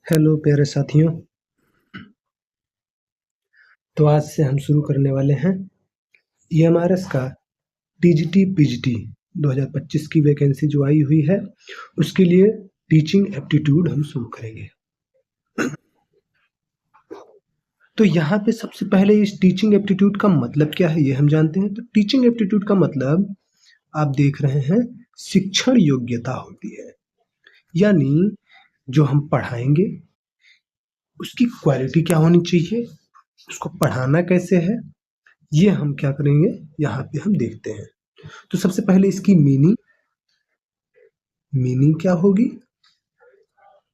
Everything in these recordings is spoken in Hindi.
हेलो प्यारे साथियों। तो आज से हम शुरू करने वाले हैं ईएमआरएस का टीजीटी पीजीटी 2025 की वैकेंसी जो आई हुई है उसके लिए टीचिंग एप्टीट्यूड हम शुरू करेंगे। तो यहाँ पे सबसे पहले इस टीचिंग एप्टीट्यूड का मतलब क्या है ये हम जानते हैं। तो टीचिंग एप्टीट्यूड का मतलब आप देख रहे हैं शिक्षण योग्यता होती है, यानी जो हम पढ़ाएंगे उसकी क्वालिटी क्या होनी चाहिए, उसको पढ़ाना कैसे है, ये हम क्या करेंगे यहाँ पे हम देखते हैं। तो सबसे पहले इसकी मीनिंग क्या होगी,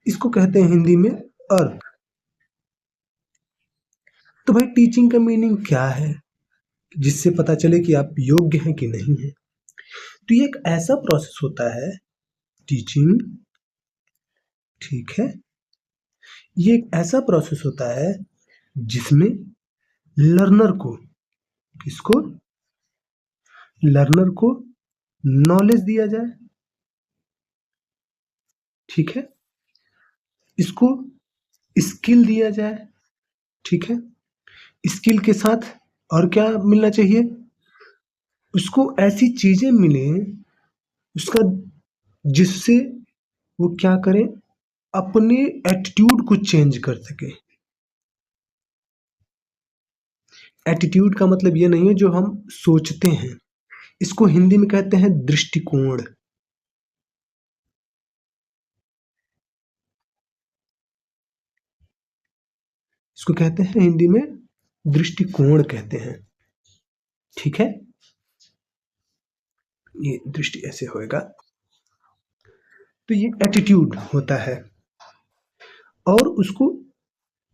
इसको कहते हैं हिंदी में अर्थ। तो भाई टीचिंग का मीनिंग क्या है जिससे पता चले कि आप योग्य हैं कि नहीं हैं। तो ये एक ऐसा प्रोसेस होता है टीचिंग, ठीक है, ये एक ऐसा प्रोसेस होता है जिसमें लर्नर को किसको लर्नर को नॉलेज दिया जाए, ठीक है, इसको स्किल दिया जाए, ठीक है, स्किल के साथ और क्या मिलना चाहिए, उसको ऐसी चीजें मिले उसका जिससे वो क्या करे, अपने एटीट्यूड को चेंज कर सके। एटीट्यूड का मतलब ये नहीं है जो हम सोचते हैं, इसको हिंदी में कहते हैं दृष्टिकोण। इसको कहते हैं हिंदी में दृष्टिकोण कहते हैं, ठीक है। ये दृष्टि ऐसे होएगा। तो ये एटीट्यूड होता है और उसको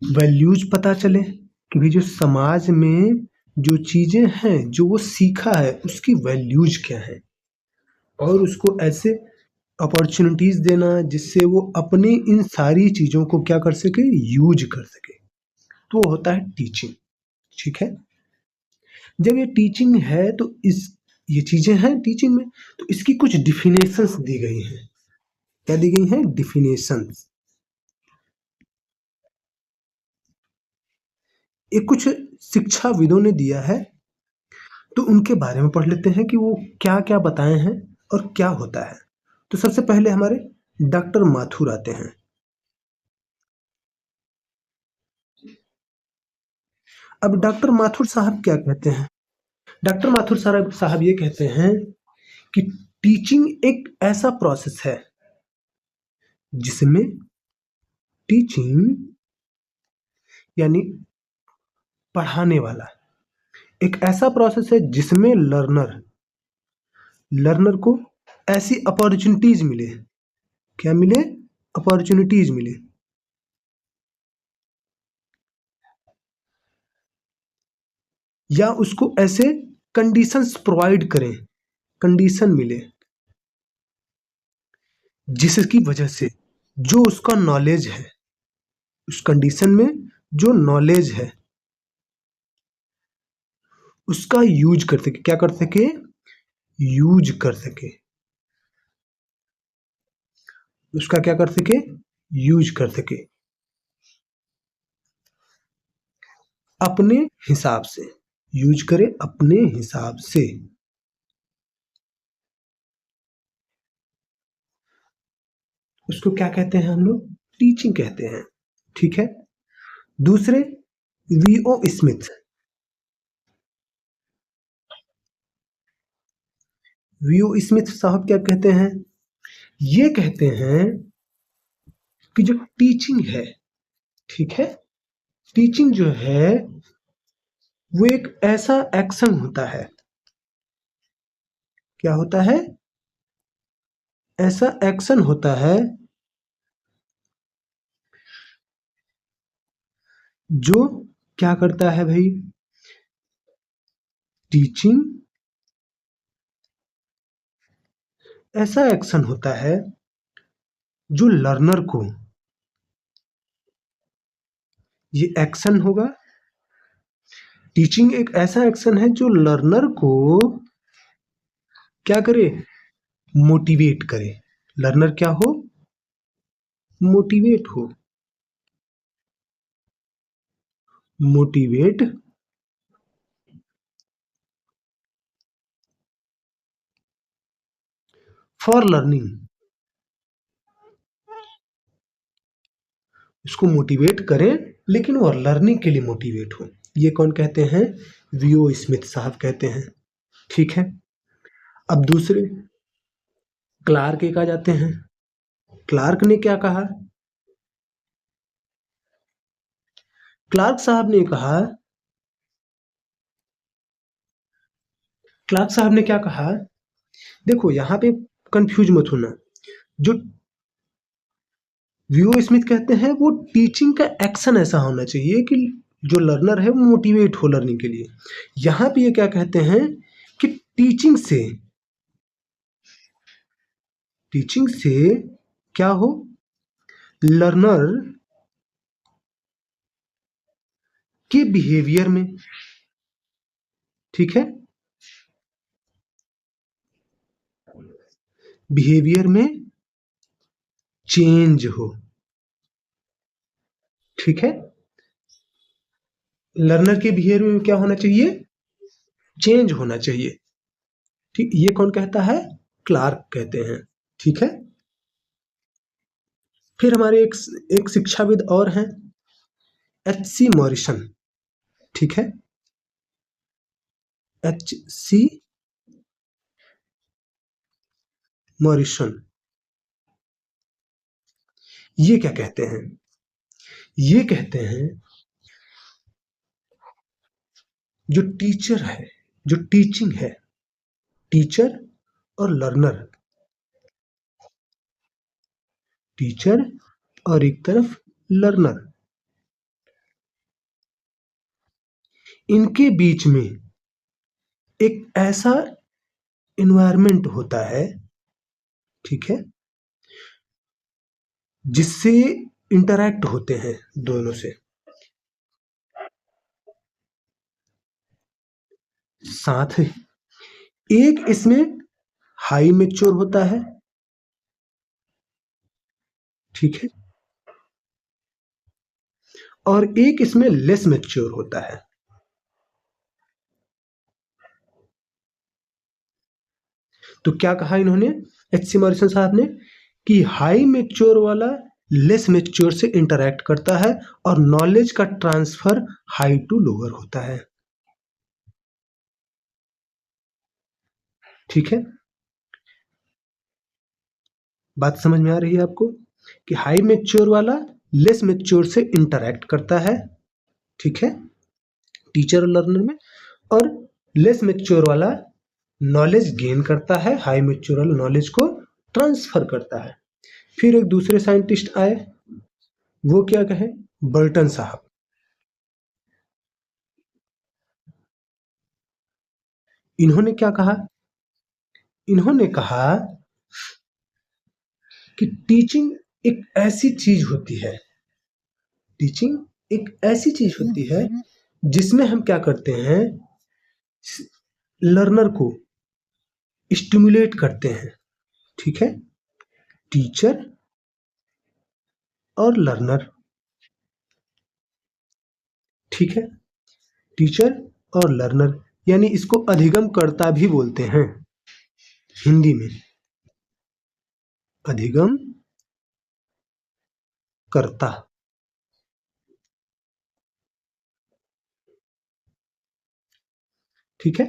वैल्यूज पता चले कि भाई जो समाज में जो चीजें हैं जो वो सीखा है उसकी वैल्यूज क्या है, और उसको ऐसे अपॉर्चुनिटीज देना जिससे वो अपने इन सारी चीजों को क्या कर सके, यूज कर सके। तो वो होता है टीचिंग, ठीक है। जब ये टीचिंग है तो इस ये चीजें हैं टीचिंग में, तो इसकी कुछ डिफिनेशंस दी गई हैं। क्या दी गई हैं? डिफिनेशंस। ये कुछ शिक्षाविदों ने दिया है, तो उनके बारे में पढ़ लेते हैं कि वो क्या क्या बताए हैं और क्या होता है। तो सबसे पहले हमारे डॉक्टर माथुर आते हैं। अब डॉक्टर माथुर साहब क्या कहते हैं? डॉक्टर माथुर साहब ये कहते हैं कि टीचिंग एक ऐसा प्रोसेस है जिसमें टीचिंग यानी पढ़ाने वाला एक ऐसा प्रोसेस है जिसमें लर्नर को ऐसी अपॉर्चुनिटीज मिले, क्या मिले? अपॉर्चुनिटीज मिले, या उसको ऐसे कंडीशंस प्रोवाइड करें, कंडीशन मिले जिसकी वजह से जो उसका नॉलेज है, उस कंडीशन में जो नॉलेज है उसका यूज कर सके, क्या कर सके? यूज कर सके, उसका क्या कर सके? यूज कर सके अपने हिसाब से, यूज करे अपने हिसाब से। उसको क्या कहते हैं हम लोग? टीचिंग कहते हैं, ठीक है। दूसरे वीओ स्मिथ, वीओ स्मिथ साहब क्या कहते हैं? ये कहते हैं कि जो टीचिंग है, ठीक है, टीचिंग जो है वो एक ऐसा एक्शन होता है, क्या होता है? ऐसा एक्शन होता है जो क्या करता है भाई? टीचिंग ऐसा एक्शन होता है जो लर्नर को, ये एक्शन होगा, टीचिंग एक ऐसा एक्शन है जो लर्नर को क्या करे? मोटिवेट करे। लर्नर क्या हो? मोटिवेट हो। मोटिवेट फॉर लर्निंग, उसको मोटिवेट करें लेकिन वो लर्निंग के लिए मोटिवेट हो। ये कौन कहते हैं? वीओ स्मिथ साहब कहते हैं। ठीक है, अब दूसरे क्लार्क एक आ जाते हैं। क्लार्क ने क्या कहा? क्लार्क साहब ने कहा, क्लार्क साहब ने क्या कहा? देखो यहाँ पे कंफ्यूज मत होना। जो वीओ स्मिथ कहते हैं वो टीचिंग का एक्शन ऐसा होना चाहिए कि जो लर्नर है वो मोटिवेट हो लर्निंग के लिए। यहाँ पे ये क्या कहते हैं कि टीचिंग से क्या हो? लर्नर के बिहेवियर में, ठीक है, बिहेवियर में चेंज हो। ठीक है, लर्नर के बिहेवियर में क्या होना चाहिए? चेंज होना चाहिए। ठीक, ये कौन कहता है? क्लार्क कहते हैं। ठीक है, फिर हमारे एक शिक्षाविद और हैं, एच.सी. मॉरिसन। ठीक है, एच.सी. मॉरिसन। ये क्या कहते हैं? ये कहते हैं जो टीचर है, जो टीचिंग है, टीचर और लर्नर, टीचर और एक तरफ लर्नर, इनके बीच में एक ऐसा एनवायरनमेंट होता है, ठीक है, जिससे इंटरैक्ट होते हैं दोनों से। साथ ही एक इसमें हाई मैच्योर होता है, ठीक है, और एक इसमें लेस मैच्योर होता है। तो क्या कहा इन्होंने, एच.सी. मॉरिसन साहब ने, कि हाई मैच्योर वाला लेस मैच्योर से इंटरैक्ट करता है और नॉलेज का ट्रांसफर हाई टू लोअर होता है। ठीक है, बात समझ में आ रही है आपको कि हाई मैच्योर वाला लेस मैच्योर से इंटरैक्ट करता है, ठीक है, टीचर और लर्नर में, और लेस मैच्योर वाला नॉलेज गेन करता है, हाई मैच्योर वाला नॉलेज को ट्रांसफर करता है। फिर एक दूसरे साइंटिस्ट आए, वो क्या कहे? बर्टन साहब। इन्होंने क्या कहा? इन्होंने कहा कि टीचिंग एक ऐसी चीज होती है, टीचिंग एक ऐसी चीज होती है जिसमें हम क्या करते हैं, लर्नर को स्टिमुलेट करते हैं। ठीक है, टीचर और लर्नर, ठीक है, टीचर और लर्नर, यानी इसको अधिगम कर्ता भी बोलते हैं हिंदी में, अधिगम कर्ता। ठीक है,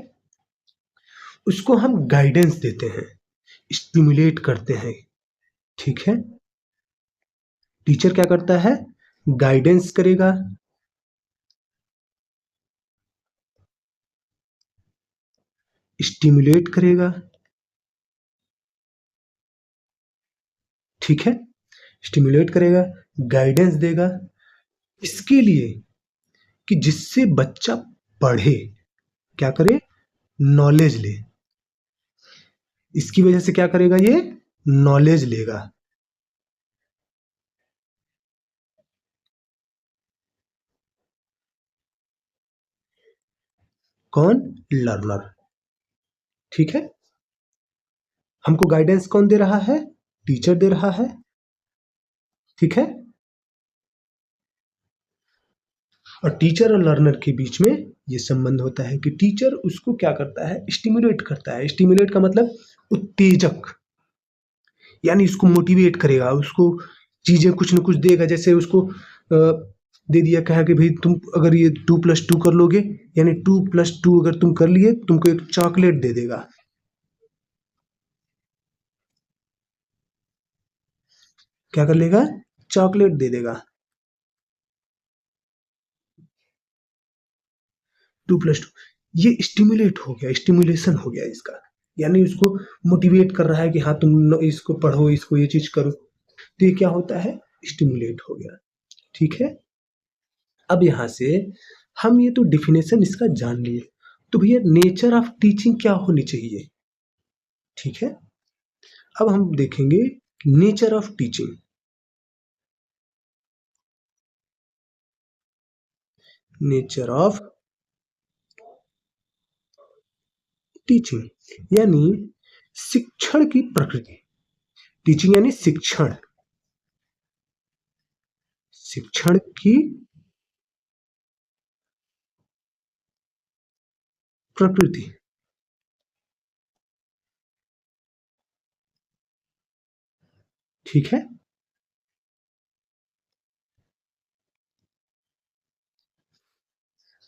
उसको हम गाइडेंस देते हैं, स्टिमुलेट करते हैं। ठीक है, टीचर क्या करता है? गाइडेंस करेगा, स्टिमुलेट करेगा, ठीक है, स्टिमुलेट करेगा, गाइडेंस देगा, इसके लिए कि जिससे बच्चा पढ़े, क्या करे? नॉलेज ले। इसकी वजह से क्या करेगा? ये नॉलेज लेगा। कौन? लर्नर। ठीक है, हमको गाइडेंस कौन दे रहा है? टीचर दे रहा है। ठीक है, और टीचर और लर्नर के बीच में ये संबंध होता है कि टीचर उसको क्या करता है, स्टिमुलेट करता है। स्टिमुलेट का मतलब उत्तेजक, यानी उसको मोटिवेट करेगा, उसको चीजें कुछ न कुछ देगा। जैसे उसको दे दिया, कहा कि भाई तुम अगर ये 2+2 कर लोगे, यानी 2+2 अगर तुम कर लिए, तुमको एक चॉकलेट दे देगा। क्या कर लेगा? चॉकलेट दे देगा। 2+2 ये स्टिमुलेट हो गया, स्टिमुलेशन हो गया इसका, यानी उसको मोटिवेट कर रहा है कि हाँ तुम इसको पढ़ो, इसको ये चीज करो। तो ये क्या होता है? स्टिमुलेट हो गया। ठीक है। अब यहाँ से हम ये तो डिफिनेशन इसका जान लिए, तो भैया नेचर ऑफ टीचिंग क्या होनी चाहिए? ठीक है। अब हम देखेंगे nature of teaching. Nature of teaching यानी शिक्षण की प्रकृति। टीचिंग यानी शिक्षण, शिक्षण की प्रकृति। ठीक है।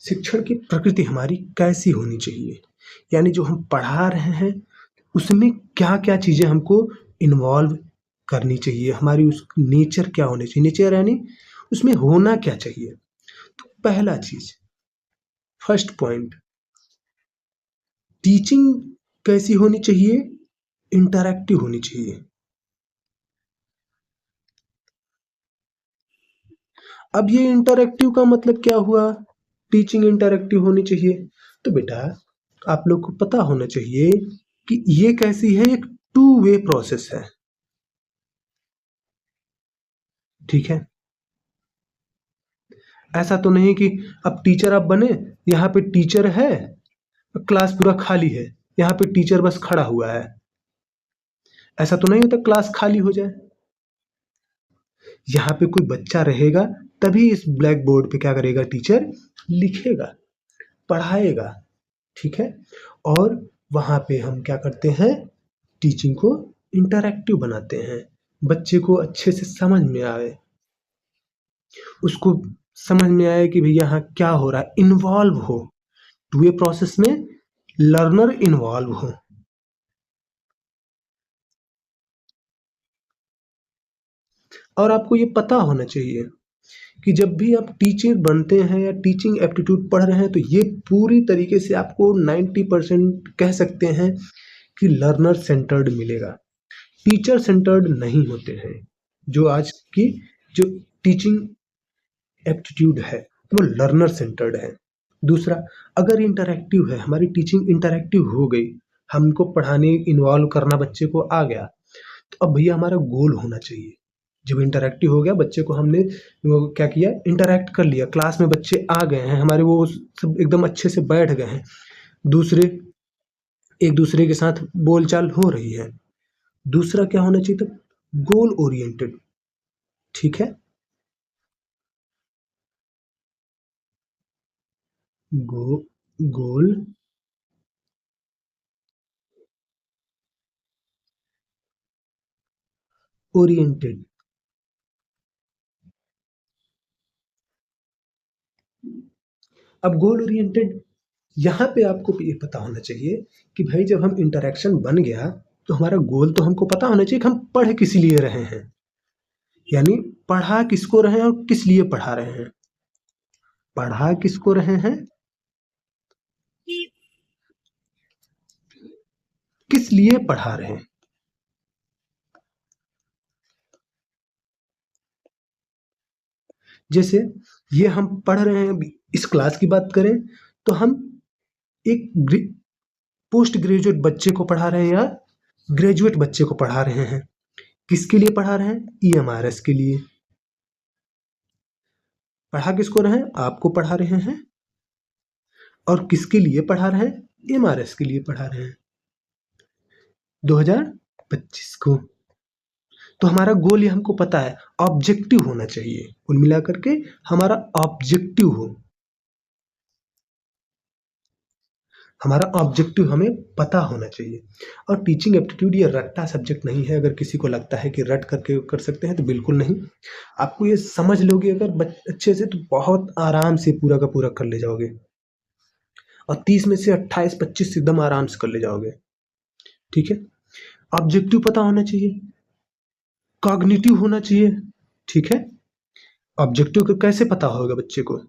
शिक्षण की प्रकृति हमारी कैसी होनी चाहिए, यानी जो हम पढ़ा रहे हैं उसमें क्या क्या चीजें हमको इन्वॉल्व करनी चाहिए, हमारी उस नेचर क्या होनी चाहिए। नेचर यानी उसमें होना क्या चाहिए। तो पहला चीज, फर्स्ट पॉइंट, टीचिंग कैसी होनी चाहिए? इंटरैक्टिव होनी चाहिए। अब ये इंटरैक्टिव का मतलब क्या हुआ? टीचिंग इंटरैक्टिव होनी चाहिए, तो बेटा आप लोग को पता होना चाहिए कि ये कैसी है, एक टू वे प्रोसेस है। ठीक है। ऐसा तो नहीं कि अब टीचर आप बने, यहाँ पे टीचर है, क्लास पूरा खाली है, यहाँ पे टीचर बस खड़ा हुआ है। ऐसा तो नहीं होता क्लास खाली हो जाए। यहाँ पे कोई बच्चा रहेगा तभी इस ब्लैक बोर्ड पे क्या करेगा, टीचर लिखेगा, पढ़ाएगा। ठीक है। और वहां पे हम क्या करते हैं, टीचिंग को इंटरैक्टिव बनाते हैं, बच्चे को अच्छे से समझ में आए, उसको समझ में आए कि भैया यहाँ क्या हो रहा है, इन्वॉल्व हो, टू ए प्रोसेस में लर्नर इन्वॉल्व हो। और आपको ये पता होना चाहिए कि जब भी आप टीचर बनते हैं या टीचिंग एप्टीट्यूड पढ़ रहे हैं, तो ये पूरी तरीके से आपको 90% कह सकते हैं कि लर्नर सेंटर्ड मिलेगा, टीचर सेंटर्ड नहीं होते हैं। जो आज की जो टीचिंग एप्टीट्यूड है वो लर्नर सेंटर्ड है। दूसरा, अगर इंटरैक्टिव है, हमारी टीचिंग इंटरैक्टिव हो गई, हमको पढ़ाने इन्वॉल्व करना बच्चे को आ गया, तो अब भैया हमारा गोल होना चाहिए। जब इंटरैक्टिव हो गया, बच्चे को हमने वो क्या किया, इंटरैक्ट कर लिया, क्लास में बच्चे आ गए हैं हमारे, वो सब एकदम अच्छे से बैठ गए हैं, दूसरे एक दूसरे के साथ बोलचाल हो रही है। दूसरा क्या होना चाहिए, तो गोल ओरिएंटेड। ठीक है। गो गोल ओरिएंटेड। अब गोल ओरिएंटेड, यहाँ पे आपको ये पता होना चाहिए कि भाई जब हम इंटरेक्शन बन गया, तो हमारा गोल तो हमको पता होना चाहिए कि हम पढ़ किस लिए रहे हैं, यानी पढ़ा किसको रहे हैं और किस लिए पढ़ा रहे हैं। पढ़ा किसको रहे हैं, किस लिए पढ़ा रहे हैं। जैसे ये हम पढ़ रहे हैं, अभी इस क्लास की बात करें तो हम एक पोस्ट ग्रेजुएट बच्चे को पढ़ा रहे हैं या ग्रेजुएट बच्चे को पढ़ा रहे हैं। किसके लिए पढ़ा रहे हैं? ईएमआरएस के लिए। पढ़ा किसको रहे हैं? आपको पढ़ा रहे हैं। और किसके लिए पढ़ा रहे हैं? एमआरएस के लिए पढ़ा रहे हैं, 2025 को। तो हमारा गोल ये हमको पता है, ऑब्जेक्टिव होना चाहिए, कुल मिलाकर के हमारा ऑब्जेक्टिव हो हमारा ऑब्जेक्टिव हमें पता होना चाहिए। और टीचिंग एप्टीट्यूड ये रट्टा सब्जेक्ट नहीं है। अगर किसी को लगता है कि रट करके कर सकते हैं तो बिल्कुल नहीं। आपको ये समझ लोगे अगर अच्छे से तो बहुत आराम से पूरा का पूरा कर ले जाओगे, और 30 में से 28-25 एकदम आराम से कर ले जाओगे। ठीक है, ऑब्जेक्टिव पता होना चाहिए, कॉग्निटिव होना चाहिए। ठीक है, ऑब्जेक्टिव को कैसे पता होगा बच्चे को?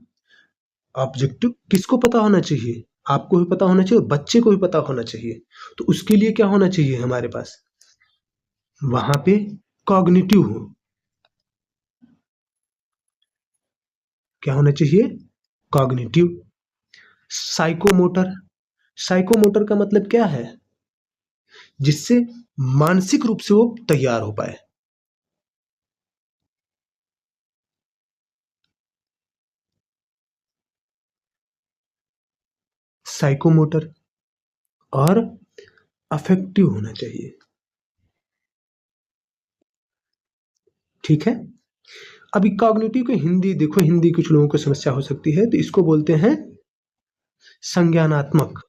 ऑब्जेक्टिव किसको पता होना चाहिए? आपको भी पता होना चाहिए, बच्चे को भी पता होना चाहिए। तो उसके लिए क्या होना चाहिए हमारे पास? वहां पे कॉग्निटिव हो, क्या होना चाहिए? कॉग्निटिव। साइकोमोटर, साइकोमोटर का मतलब क्या है? जिससे मानसिक रूप से वो तैयार हो पाए। साइकोमोटर और अफेक्टिव होना चाहिए। ठीक है, अभी कॉग्निटिव की हिंदी देखो, हिंदी कुछ लोगों को समस्या हो सकती है, तो इसको बोलते हैं संज्ञानात्मक।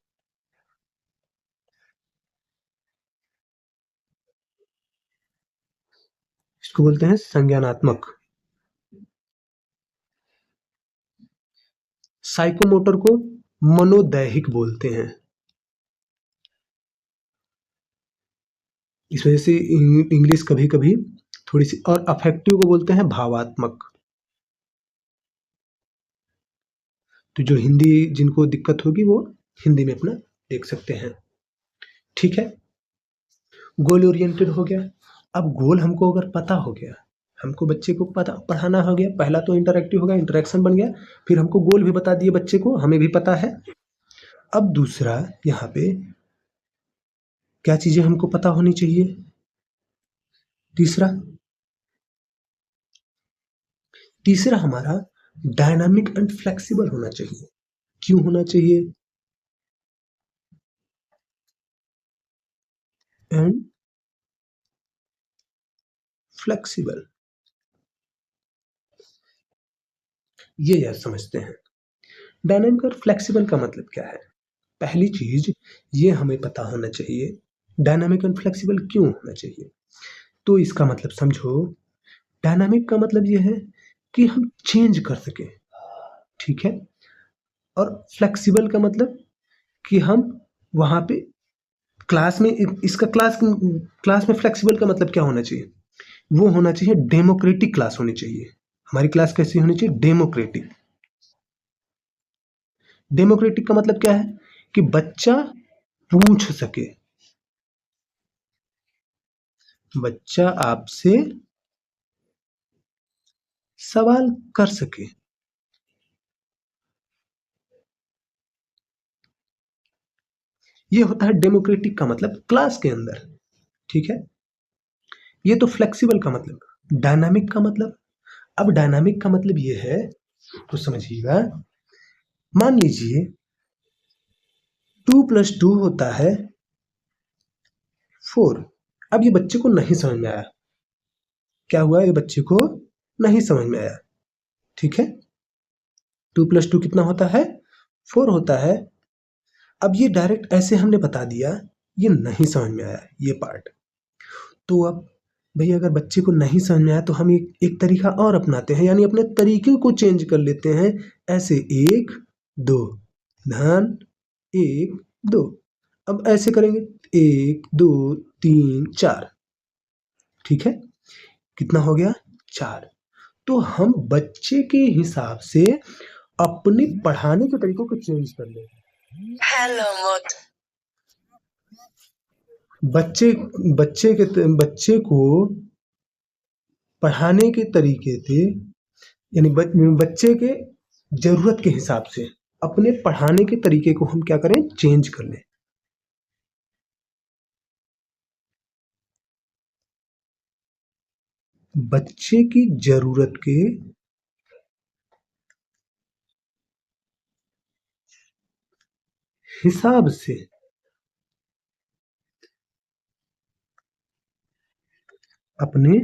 इसको बोलते हैं संज्ञानात्मक। साइकोमोटर को मनोदैहिक बोलते हैं। इस वजह से इंग्लिश कभी कभी थोड़ी सी, और अफेक्टिव को बोलते हैं भावात्मक। तो जो हिंदी जिनको दिक्कत होगी वो हिंदी में अपना देख सकते हैं। ठीक है, गोल ओरिएंटेड हो गया। अब गोल हमको अगर पता हो गया, हमको बच्चे को पता पढ़ाना हो गया, पहला तो इंटरैक्टिव हो गया, इंटरेक्शन बन गया, फिर हमको गोल भी बता दिए बच्चे को, हमें भी पता है। अब दूसरा यहाँ पे क्या चीजें हमको पता होनी चाहिए? तीसरा, तीसरा हमारा डायनामिक एंड फ्लेक्सिबल होना चाहिए। क्यों होना चाहिए? एंड फ्लेक्सिबल, ये यार समझते हैं। डायनामिक और फ्लेक्सिबल का मतलब क्या है? पहली चीज ये हमें पता होना चाहिए, डायनामिक एंड फ्लेक्सिबल क्यों होना चाहिए। तो इसका मतलब समझो, डायनामिक का मतलब ये है कि हम चेंज कर सकें। ठीक है, और फ्लेक्सिबल का मतलब कि हम वहां पे क्लास में, इसका क्लास क्लास में फ्लेक्सिबल का मतलब क्या होना चाहिए? वो होना चाहिए डेमोक्रेटिक क्लास होनी चाहिए। हमारी क्लास कैसी होनी चाहिए? डेमोक्रेटिक। डेमोक्रेटिक का मतलब क्या है? कि बच्चा पूछ सके, बच्चा आपसे सवाल कर सके। ये होता है डेमोक्रेटिक का मतलब क्लास के अंदर। ठीक है, ये तो फ्लेक्सिबल का मतलब। डायनामिक का मतलब, अब डायनामिक का मतलब ये है, तो समझिएगा, मान लीजिए 2+2 होता है 4। अब ये बच्चे को नहीं समझ में आया, क्या हुआ, ये बच्चे को नहीं समझ में आया। ठीक है, 2+2 कितना होता है? 4 होता है। अब ये डायरेक्ट ऐसे हमने बता दिया, ये नहीं समझ में आया ये पार्ट। तो अब भैया अगर बच्चे को नहीं समझ में आया तो हम एक तरीका और अपनाते हैं, यानी अपने तरीके को चेंज कर लेते हैं। ऐसे 1 2, ध्यान, 1 2। अब ऐसे करेंगे 1 2 3 4। ठीक है, कितना हो गया? 4। तो हम बच्चे के हिसाब से अपने पढ़ाने के तरीकों को चेंज कर लें। हेलो मोट, बच्चे बच्चे को पढ़ाने के तरीके थे, यानी बच्चे के जरूरत के हिसाब से अपने पढ़ाने के तरीके को हम क्या करें? चेंज कर लें। बच्चे की जरूरत के हिसाब से अपने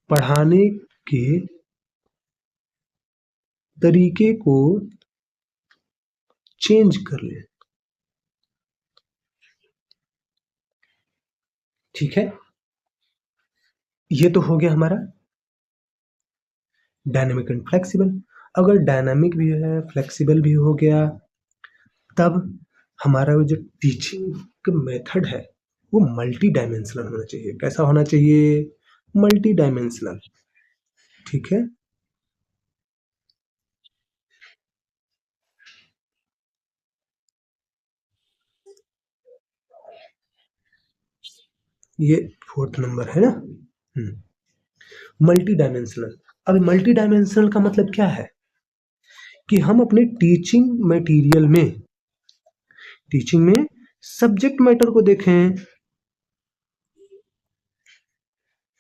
पढ़ाने के तरीके को चेंज कर लें। ठीक है, ये तो हो गया हमारा डायनामिक एंड फ्लेक्सिबल। अगर डायनामिक भी है, फ्लेक्सिबल भी हो गया, तब हमारा जो टीचिंग मेथड है वो मल्टी डायमेंशनल होना चाहिए। कैसा होना चाहिए? Multi dimensional. ठीक है, ये फोर्थ नंबर है ना। Multi dimensional. अब मल्टी डायमेंशनल का मतलब क्या है? कि हम अपने टीचिंग में सब्जेक्ट मैटर को देखें।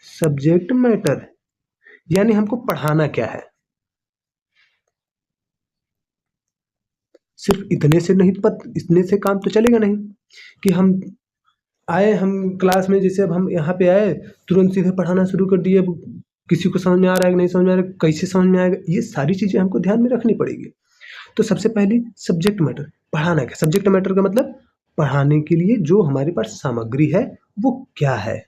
सब्जेक्ट मैटर यानी हमको पढ़ाना क्या है। सिर्फ इतने से काम तो चलेगा नहीं कि हम आए, हम क्लास में, जैसे अब हम यहाँ पे आए, तुरंत सीधे पढ़ाना शुरू कर दिए। अब किसी को समझ में आ रहा है कि नहीं समझ में आ रहा है, कैसे समझ में आएगा, ये सारी चीजें हमको ध्यान में रखनी पड़ेगी। तो सबसे पहले सब्जेक्ट मैटर, पढ़ाना क्या। सब्जेक्ट मैटर का मतलब पढ़ाने के लिए जो हमारे पास सामग्री है वो क्या है,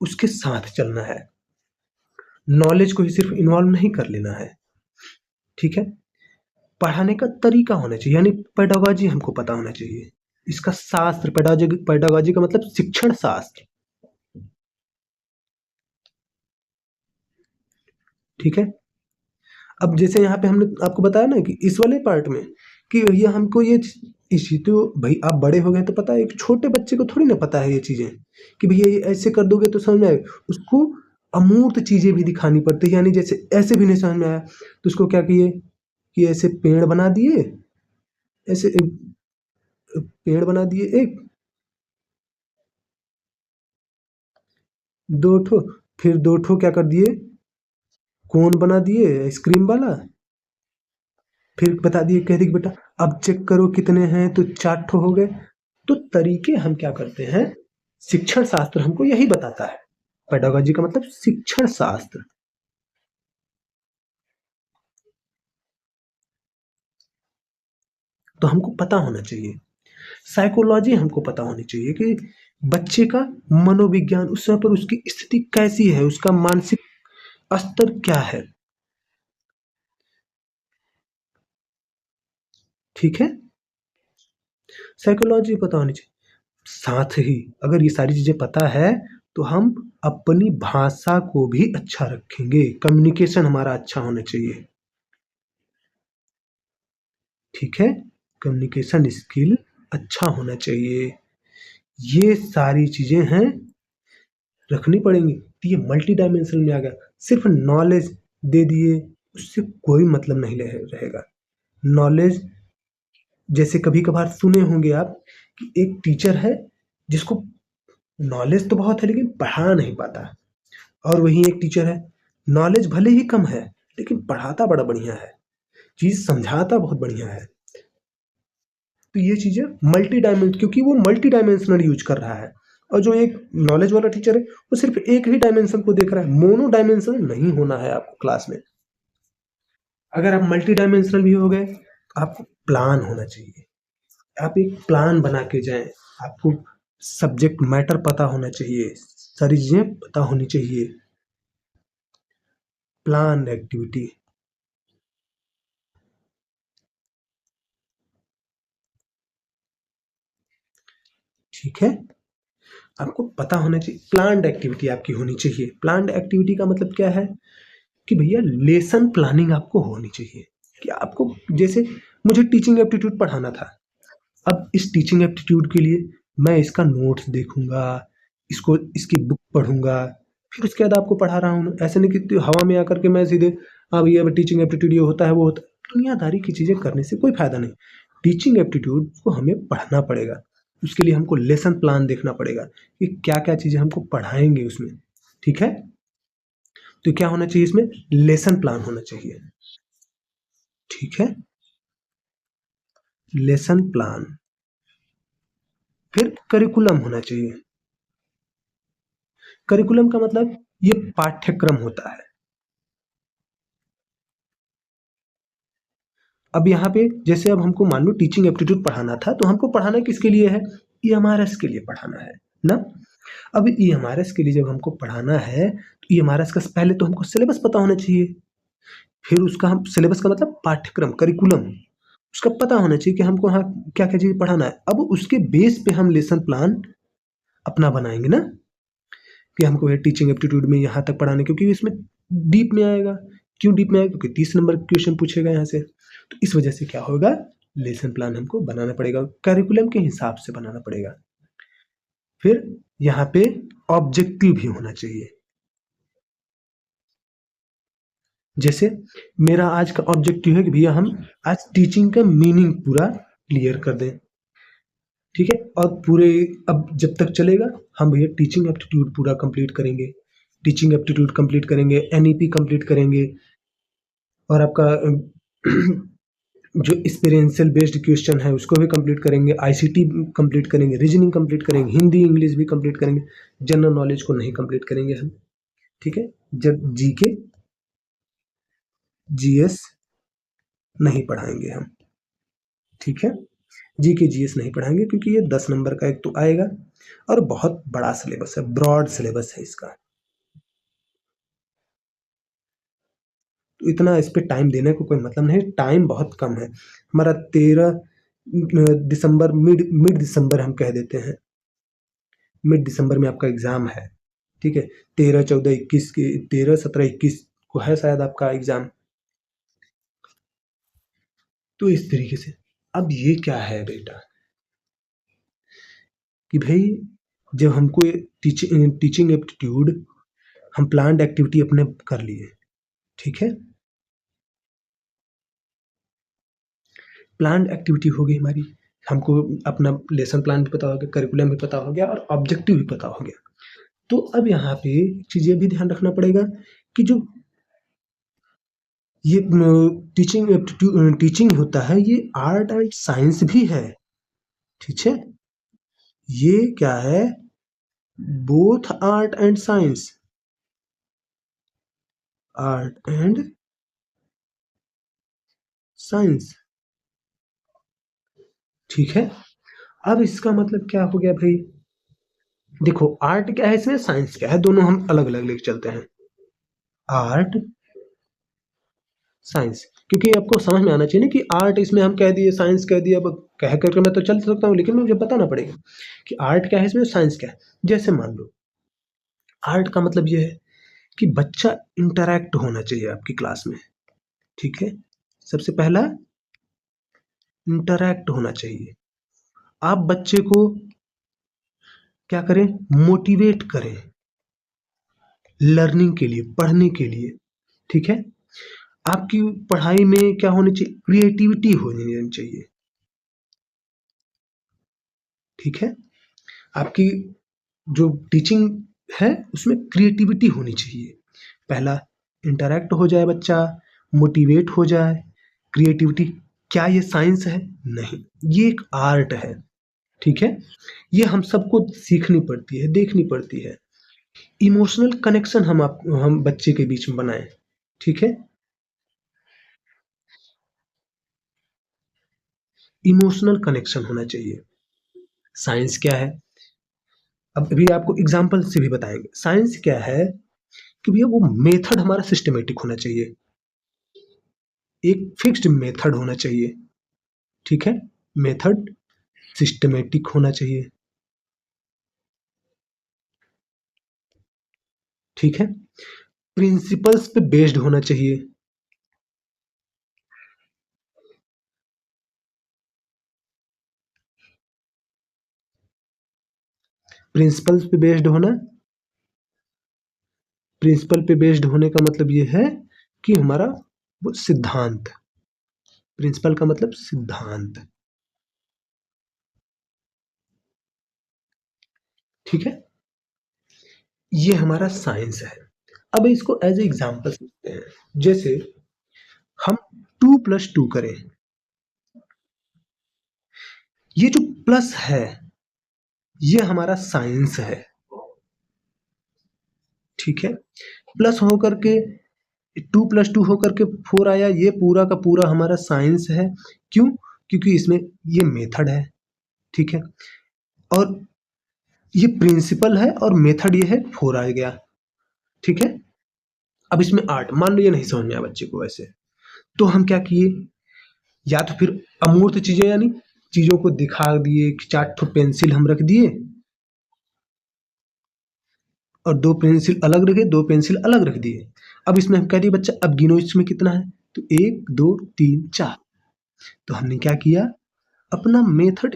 उसके साथ चलना है। नॉलेज को ही सिर्फ इन्वॉल्व नहीं कर लेना है। ठीक है, पढ़ाने का तरीका होना चाहिए, यानी पेडागॉजी हमको पता होना चाहिए। इसका शास्त्र, पेडागॉजी का मतलब शिक्षण शास्त्र। ठीक है, अब जैसे यहाँ पे हमने आपको बताया ना कि इस वाले पार्ट में कि भैया हमको ये इसी तो भाई आप बड़े हो गए तो पता है, एक छोटे बच्चे को थोड़ी ना पता है ये चीजें कि भैया ये ऐसे कर दोगे तो समझ में आएगा। उसको अमूर्त चीजें भी दिखानी पड़ती है, यानी जैसे ऐसे भी नहीं समझ में आया तो उसको क्या किए कि ऐसे पेड़ बना दिए, ऐसे पेड़ बना दिए एक, दो ठो, फिर दो ठो क्या कर दिए, कोन बना दिए आइसक्रीम वाला। फिर बता दिए, कह दी कि बेटा अब चेक करो कितने हैं, तो 4 ठो हो गए। तो तरीके हम क्या करते हैं, शिक्षण शास्त्र हमको यही बताता है। पेडागॉजी का मतलब शिक्षण शास्त्र। तो हमको पता होना चाहिए। साइकोलॉजी हमको पता होनी चाहिए कि बच्चे का मनोविज्ञान उस समय पर उसकी स्थिति कैसी है, उसका मानसिक स्तर क्या है। ठीक है, साइकोलॉजी पता होनी चाहिए। साथ ही अगर ये सारी चीजें पता है तो हम अपनी भाषा को भी अच्छा रखेंगे, कम्युनिकेशन हमारा अच्छा होना चाहिए। ठीक है, कम्युनिकेशन स्किल अच्छा होना चाहिए। ये सारी चीजें हैं, रखनी पड़ेंगी। तो ये मल्टी डायमेंशनल में आ गया। सिर्फ नॉलेज दे दिए उससे कोई मतलब नहीं रहेगा। नॉलेज, जैसे कभी कभार सुने होंगे आप कि एक टीचर है जिसको नॉलेज तो बहुत है लेकिन पढ़ा नहीं पाता, और वहीं एक टीचर है नॉलेज भले ही कम है लेकिन पढ़ाता बड़ा बढ़िया है, चीज समझाता बहुत बढ़िया है। तो ये चीजें मल्टी डायमेंशन, क्योंकि वो मल्टी डायमेंशनल यूज कर रहा है। और जो एक नॉलेज वाला टीचर है वो सिर्फ एक ही डायमेंशन को देख रहा है। मोनो डायमेंशनल नहीं होना है आपको क्लास में। अगर आप मल्टी डायमेंशनल भी हो गए तो आपको प्लान होना चाहिए। आप एक प्लान बना के जाएं। आपको सब्जेक्ट मैटर पता होना चाहिए, सारी चीजें पता होनी चाहिए। Plan activity. ठीक है, आपको पता होना चाहिए, प्लान्ड एक्टिविटी आपकी होनी चाहिए। प्लान्ड एक्टिविटी का मतलब क्या है कि भैया लेसन प्लानिंग आपको होनी चाहिए। कि आपको, जैसे मुझे टीचिंग एप्टीट्यूड पढ़ाना था, अब इस टीचिंग एप्टीट्यूड के लिए मैं इसका नोट्स देखूंगा, इसको इसकी बुक पढ़ूंगा, फिर उसके बाद आपको पढ़ा रहा हूँ। ऐसे नहीं कि हवा में आकर के मैं सीधे हाँ भैया टीचिंग एप्टीट्यूड ये होता है वो होता है, दुनियादारी की चीजें करने से कोई फायदा नहीं। टीचिंग एप्टीट्यूड को हमें पढ़ना पड़ेगा, उसके लिए हमको लेसन प्लान देखना पड़ेगा कि क्या क्या चीजें हमको पढ़ाएंगे उसमें। ठीक है, तो क्या होना चाहिए इसमें, लेसन प्लान होना चाहिए। ठीक है, लेसन प्लान। फिर करिकुलम होना चाहिए। करिकुलम का मतलब ये पाठ्यक्रम होता है। अब यहाँ पे जैसे अब हमको मान लो टीचिंग एप्टीट्यूड पढ़ाना था, तो हमको पढ़ाना किसके लिए है? ईएमआरएस के लिए पढ़ाना है ना। अब ईएमआरएस के लिए जब हमको पढ़ाना है, तो ईएमआरएस का पहले तो हमको सिलेबस पता होना चाहिए। फिर उसका हम सिलेबस का मतलब पाठ्यक्रम, करिकुलम, उसका पता होना चाहिए कि हमको हाँ क्या-क्या चीज़ पढ़ाना है। अब उसके बेस पे हम लेसन प्लान अपना बनाएँगे ना, कि हमको ये टीचिंग एप्टीट्यूड में यहाँ तक पढ़ाना है, क्योंकि इसमें डीप में आएगा। क्यों डीप में आएगा? क्योंकि 30 नंबर क्वेश्चन पूछेगा यहाँ से। तो इस वजह से क्या होगा, लेसन प्लान हमको बनाना पड़ेगा, करिकुलम के हिसाब से बनाना पड़ेगा। फिर यहाँ पे ऑब्जेक्टिव भी होना चाहिए। जैसे मेरा आज का ऑब्जेक्टिव है कि भैया हम आज टीचिंग का मीनिंग पूरा क्लियर कर दें, ठीक है। और पूरे अब जब तक चलेगा, हम भैया टीचिंग एप्टीट्यूड पूरा कंप्लीट करेंगे, टीचिंग एप्टीट्यूड कंप्लीट करेंगे, एनईपी कंप्लीट करेंगे, और आपका जो एक्सपीरियंशियल बेस्ड क्वेश्चन है उसको भी कंप्लीट करेंगे, आईसीटी कंप्लीट करेंगे, रीजनिंग कंप्लीट करेंगे, हिंदी इंग्लिश भी कंप्लीट करेंगे। जनरल नॉलेज को नहीं कंप्लीट करेंगे हम, ठीक है। जब जीके जीएस नहीं पढ़ाएंगे हम, ठीक है। जीके जीएस नहीं पढ़ाएंगे क्योंकि ये 10 नंबर का एक तो आएगा, और बहुत बड़ा सिलेबस है, ब्रॉड सिलेबस है इसका, तो इतना इस पे टाइम देने को कोई मतलब नहीं, टाइम बहुत कम है हमारा। 13 दिसंबर, मिड मिड दिसंबर हम कह देते हैं, मिड दिसंबर में आपका एग्जाम है, ठीक है। 13 14 21 की 13 17 21 को है शायद आपका एग्जाम। तो इस तरीके से अब ये क्या है बेटा, कि भाई जब हमको टीचिंग एप्टीट्यूड हम प्लान्ड एक्टिविटी अपने कर लिए, ठीक है। प्लान्ड एक्टिविटी हो गई हमारी, हमको अपना लेसन प्लान भी पता हो गया, करिकुलम भी पता हो गया, और ऑब्जेक्टिव भी पता हो गया। तो अब यहाँ पे चीज़ ये भी ध्यान रखना पड़ेगा कि जो ये टीचिंग होता है, ये आर्ट एंड साइंस भी है, ठीक है। ये क्या है? Both art and science, art and science, ठीक है। अब इसका मतलब क्या हो गया भाई? देखो आर्ट क्या है इसमें, साइंस क्या है, दोनों हम अलग अलग लेके चलते हैं। आर्ट साइंस, क्योंकि आपको समझ में आना चाहिए ना कि आर्ट इसमें हम कह दिए, साइंस कह दिया, अब कह करके मैं तो चल सकता हूँ, लेकिन मुझे बताना पड़ेगा कि आर्ट क्या है इसमें, साइंस क्या है। जैसे मान लो आर्ट का मतलब ये है कि बच्चा इंटरैक्ट होना चाहिए आपकी क्लास में, ठीक है। सबसे पहला इंटरैक्ट होना चाहिए। आप बच्चे को क्या करें, मोटिवेट करें लर्निंग के लिए, पढ़ने के लिए, ठीक है। आपकी पढ़ाई में क्या होनी चाहिए, क्रिएटिविटी होनी चाहिए, ठीक है। आपकी जो टीचिंग है उसमें क्रिएटिविटी होनी चाहिए। पहला इंटरैक्ट हो जाए बच्चा, मोटिवेट हो जाए, क्रिएटिविटी। क्या ये साइंस है? नहीं, ये एक आर्ट है, ठीक है। ये हम सबको सीखनी पड़ती है, देखनी पड़ती है। इमोशनल कनेक्शन हम बच्चे के बीच में बनाएं, ठीक है। इमोशनल कनेक्शन होना चाहिए। साइंस क्या है, अब अभी आपको एग्जांपल से भी बताएंगे। साइंस क्या है कि भैया वो मेथड हमारा सिस्टमेटिक होना चाहिए, एक फिक्स्ड मेथड होना चाहिए, ठीक है। मेथड सिस्टमेटिक होना चाहिए, ठीक है। प्रिंसिपल्स पे बेस्ड होना चाहिए, प्रिंसिपल्स पे बेस्ड होना। प्रिंसिपल पे बेस्ड होने का मतलब ये है कि हमारा वो सिद्धांत, प्रिंसिपल का मतलब सिद्धांत, ठीक है। ये हमारा साइंस है। अब इसको एज ए एग्जाम्पल समझते हैं। जैसे हम 2+2 करें, ये जो प्लस है ये हमारा साइंस है, ठीक है। प्लस होकर के 2+2 होकर के 4 आया, ये पूरा का पूरा हमारा साइंस है। क्यों? क्योंकि इसमें ये मेथड है, ठीक है, और ये प्रिंसिपल है और मेथड ये है, 4 आ गया, ठीक है। अब इसमें आर्ट, मान लो ये नहीं समझ में आया बच्चे को वैसे, तो हम क्या किए, या तो फिर अमूर्त चीजें यानी चीजों को दिखा दिए, 4 ठो पेंसिल हम रख दिए और 2 पेंसिल अलग रखे, 2 पेंसिल अलग रख दिए। अब इसमें हम कह दिए बच्चा अब गिनो इसमें कितना है, तो 1 2 3 4। तो हमने क्या किया, अपना मेथड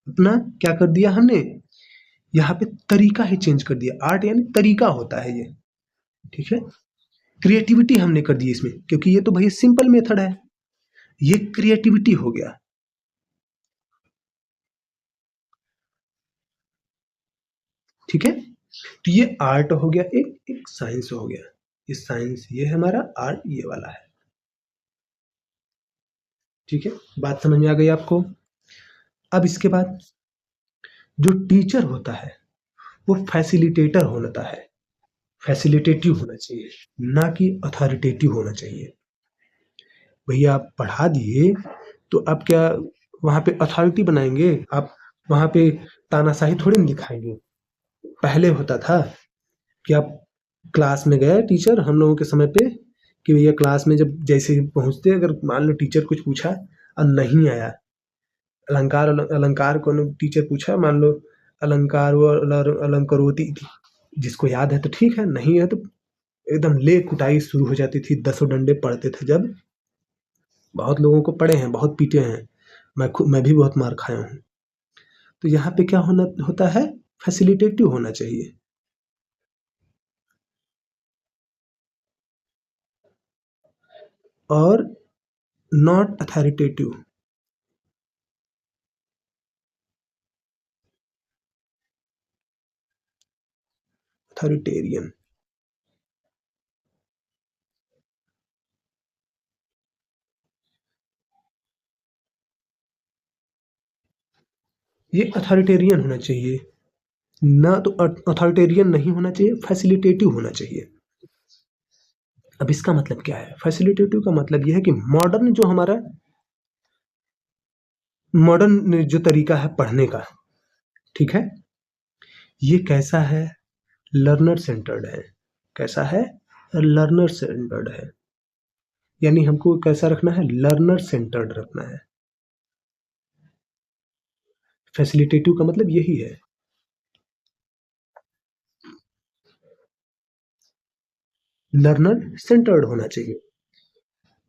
अपना क्या कर दिया हमने, यहाँ पे तरीका ही चेंज कर दिया। आर्ट यानी तरीका होता है ये, ठीक है। क्रिएटिविटी हमने कर दी इसमें, क्योंकि ये तो भाई सिंपल मेथड है, ये क्रिएटिविटी हो गया, ठीक है। तो ये आर्ट हो गया, एक साइंस हो गया। ये साइंस ये है हमारा, आर्ट ये वाला है, ठीक है। बात समझ में आ गई आपको? अब इसके बाद जो टीचर होता है वो फैसिलिटेटर होता है, फैसिलिटेटिव होना चाहिए, ना कि अथॉरिटेटिव होना चाहिए। भैया आप पढ़ा दिए तो आप क्या वहाँ पे अथॉरिटी बनाएंगे? आप वहाँ पे तानाशाही थोड़ी ना दिखाएंगे। पहले होता था कि आप क्लास में गए टीचर हम लोगों के समय पे, कि भैया क्लास में जब जैसे ही पहुँचते, अगर मान लो टीचर कुछ पूछा और नहीं आया, अलंकार अलंकार को टीचर पूछा, मान लो अलंकार अलंकरोति इति, जिसको याद है तो ठीक है, नहीं है तो एकदम ले कुटाई शुरू हो जाती थी। 10 डंडे पड़ते थे जब, बहुत लोगों को पड़े हैं, बहुत पीटे हैं, मैं भी बहुत मार खाया हूँ। तो यहाँ पे क्या होना होता है, फैसिलिटेटिव होना चाहिए। और नॉट अथॉरिटेटिव, अथॉरिटेरियन। ये अथॉरिटेरियन होना चाहिए, ना तो अथॉरिटेरियन नहीं होना चाहिए, फैसिलिटेटिव होना चाहिए। अब इसका मतलब क्या है, फैसिलिटेटिव का मतलब यह है कि मॉडर्न जो हमारा मॉडर्न जो तरीका है पढ़ने का, ठीक है, ये कैसा है, लर्नर सेंटर्ड है। कैसा है, लर्नर सेंटर्ड है, यानी हमको कैसा रखना है, लर्नर सेंटर्ड रखना है। फैसिलिटेटिव का मतलब यही है, लर्नर सेंटर्ड होना चाहिए,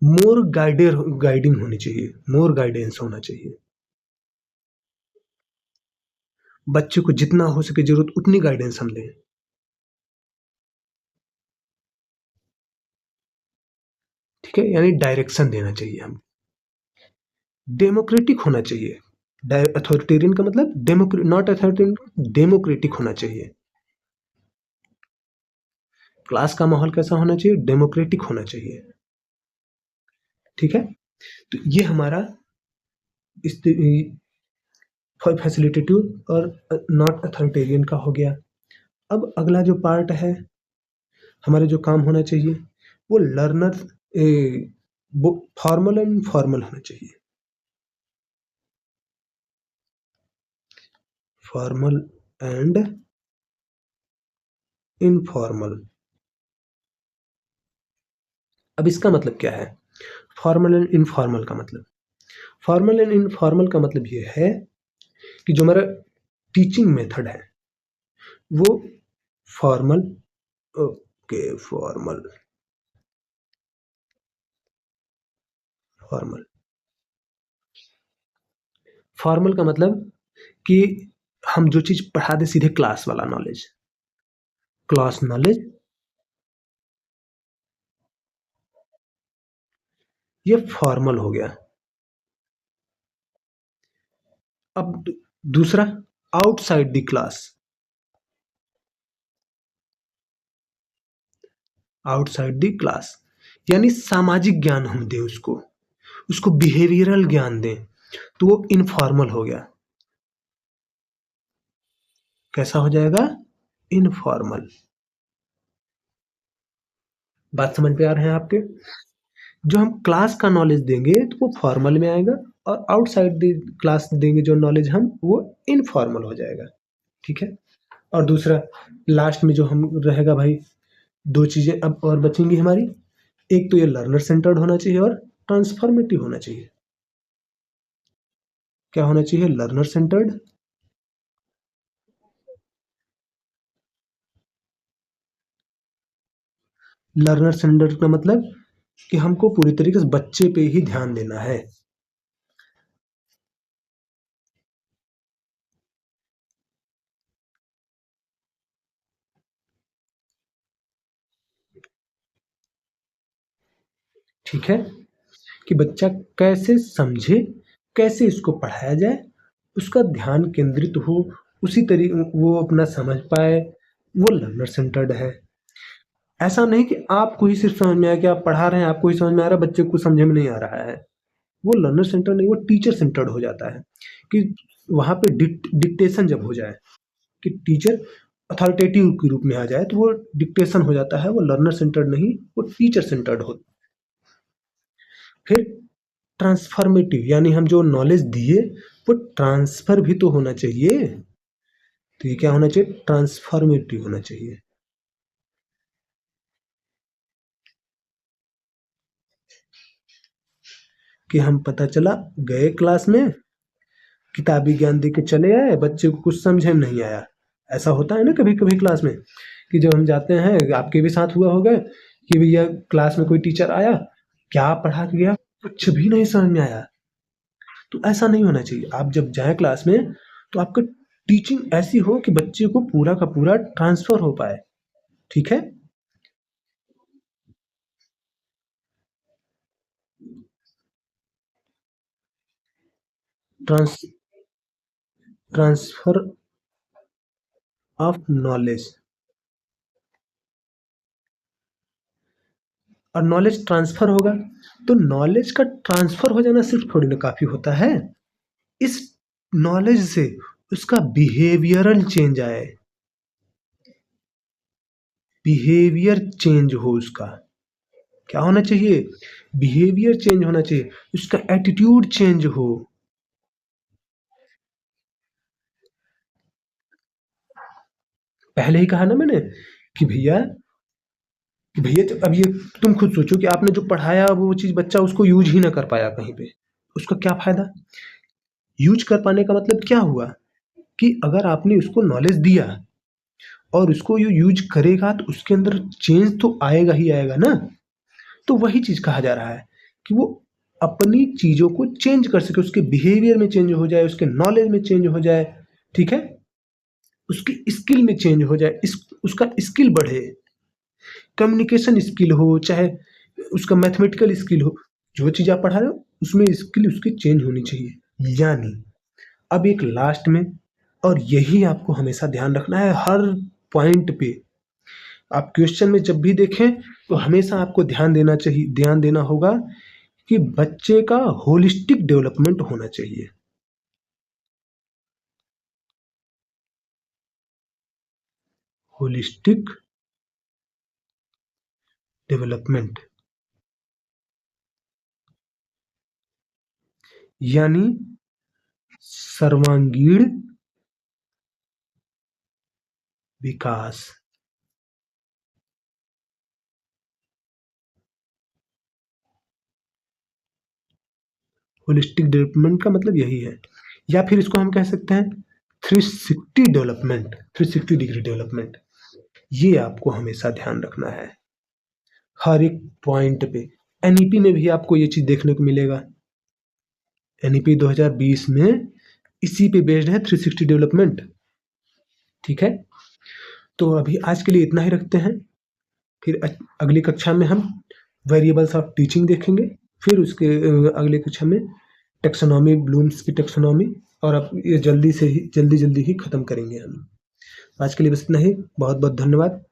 मोर गाइडिंग होनी चाहिए, मोर गाइडेंस होना चाहिए। बच्चे को जितना हो सके जरूरत उतनी गाइडेंस हम दें, ठीक है, यानी डायरेक्शन देना चाहिए हम। डेमोक्रेटिक होना चाहिए, अथॉरिटेरियन का मतलब नॉट अथॉरिटेरियन, डेमोक्रेटिक होना चाहिए। क्लास का माहौल कैसा होना चाहिए, डेमोक्रेटिक होना चाहिए, ठीक है। तो ये हमारा इस फैसिलिटेटिव और नॉट अथॉरिटेरियन का हो गया। अब अगला जो पार्ट है हमारे जो काम होना चाहिए वो लर्नर फॉर्मल एंड इनफॉर्मल होना चाहिए, फॉर्मल एंड इनफॉर्मल। अब इसका मतलब क्या है, फॉर्मल एंड इनफॉर्मल का मतलब, फॉर्मल एंड इनफॉर्मल का मतलब ये है कि जो हमारा टीचिंग मेथड है वो formal, okay, formal, formal, formal का मतलब कि हम जो चीज पढ़ा दे सीधे क्लास वाला नॉलेज, क्लास नॉलेज, ये फॉर्मल हो गया। अब दूसरा, outside the class, outside the class यानी सामाजिक ज्ञान हम दें उसको, उसको बिहेवियरल ज्ञान दें, तो वो इनफॉर्मल हो गया। कैसा हो जाएगा, इनफॉर्मल। बात समझ में आ रहे हैं आपके? जो हम क्लास का नॉलेज देंगे तो वो फॉर्मल में आएगा, और आउटसाइड द क्लास देंगे जो नॉलेज हम, वो इनफॉर्मल हो जाएगा। ठीक है? और दूसरा, लास्ट में जो हम रहेगा भाई, 2 चीज़ें अब और बचेंगी हमारी। एक तो ये लर्नर सेंटर्ड होना चाहिए और ट्रांसफॉर्मेटिव होना चाहिए। क्या होना चाहिए? लर्नर सेंटर्ड, लर्नर सेंटर्ड का मतलब कि हमको पूरी तरीके से बच्चे पे ही ध्यान देना है। ठीक है? कि बच्चा कैसे समझे, कैसे इसको पढ़ाया जाए, उसका ध्यान केंद्रित हो, उसी वो अपना समझ पाए, वो लर्नर सेंटर्ड है। ऐसा नहीं कि आपको ही सिर्फ समझ में आया, कि आप पढ़ा रहे हैं, आपको ही समझ में आ रहा है, बच्चे को समझ में नहीं आ रहा है। वो लर्नर सेंटर्ड नहीं, वो टीचर सेंटर्ड हो जाता है। कि वहाँ पे डिक्टेशन जब हो जाए, कि टीचर अथॉरिटेटिव के रूप में आ जाए, तो वो डिक्टेशन हो जाता है, वो लर्नर सेंटर्ड नहीं, वो टीचर सेंटर्ड हो। फिर ट्रांसफॉर्मेटिव, यानी हम जो नॉलेज दिए वो ट्रांसफर भी तो होना चाहिए। तो ये क्या होना चाहिए? ट्रांसफॉर्मेटिव होना चाहिए। कि हम पता चला गए क्लास में, किताबी ज्ञान दे के चले आए, बच्चे को कुछ समझ में नहीं आया। ऐसा होता है ना कभी कभी क्लास में, कि जब हम जाते हैं, आपके भी साथ हुआ होगा, कि भैया क्लास में कोई टीचर आया, क्या पढ़ा के गया, कुछ भी नहीं समझ में आया। तो ऐसा नहीं होना चाहिए। आप जब जाएं क्लास में, तो आपका टीचिंग ऐसी हो कि बच्चे को पूरा का पूरा ट्रांसफर हो पाए। ठीक है? ट्रांस ट्रांसफर ऑफ नॉलेज, और नॉलेज ट्रांसफर होगा, तो नॉलेज का ट्रांसफर हो जाना सिर्फ थोड़ी ना काफी होता है। इस नॉलेज से उसका बिहेवियरल चेंज आए, बिहेवियर चेंज हो उसका। क्या होना चाहिए? बिहेवियर चेंज होना चाहिए, उसका एटीट्यूड चेंज हो। पहले ही कहा ना मैंने, कि भैया, तो अब ये तुम खुद सोचो कि आपने जो पढ़ाया वो चीज बच्चा उसको यूज ही ना कर पाया कहीं पे, उसका क्या फायदा? यूज कर पाने का मतलब क्या हुआ? कि अगर आपने उसको नॉलेज दिया और उसको ये यूज करेगा, तो उसके अंदर चेंज तो आएगा ही आएगा ना। तो वही चीज कहा जा रहा है, कि वो अपनी चीजों को चेंज कर सके, उसके बिहेवियर में चेंज हो जाए, उसके नॉलेज में चेंज हो जाए। ठीक है? उसकी स्किल में चेंज हो जाए, उसका स्किल बढ़े, कम्युनिकेशन स्किल हो, चाहे उसका मैथमेटिकल स्किल हो, जो चीज आप पढ़ा रहे हो उसमें स्किल उसकी चेंज होनी चाहिए। यानी अब एक लास्ट में, और यही आपको हमेशा ध्यान रखना है हर पॉइंट पे, आप क्वेश्चन में जब भी देखें, तो हमेशा आपको ध्यान देना होगा कि बच्चे का होलिस्टिक डेवलपमेंट होना चाहिए। होलिस्टिक डेवलपमेंट, यानी सर्वांगीण विकास। होलिस्टिक डेवलपमेंट का मतलब यही है, या फिर इसको हम कह सकते हैं 360 डेवलपमेंट, 360 डिग्री डेवलपमेंट। ये आपको हमेशा ध्यान रखना है हर एक पॉइंट पे। एनईपी में भी आपको ये चीज देखने को मिलेगा। एनईपी 2020 में इसी पे बेस्ड है, 360 डेवलपमेंट। ठीक है? तो अभी आज के लिए इतना ही रखते हैं। फिर अगली कक्षा में हम वेरिएबल्स ऑफ टीचिंग देखेंगे। फिर उसके अगले कक्षा में टेक्सोनॉमी, ब्लूम्स की टेक्सोनॉमी, और अब ये जल्दी ही खत्म करेंगे हम। आज के लिए बस इतना ही। बहुत बहुत धन्यवाद।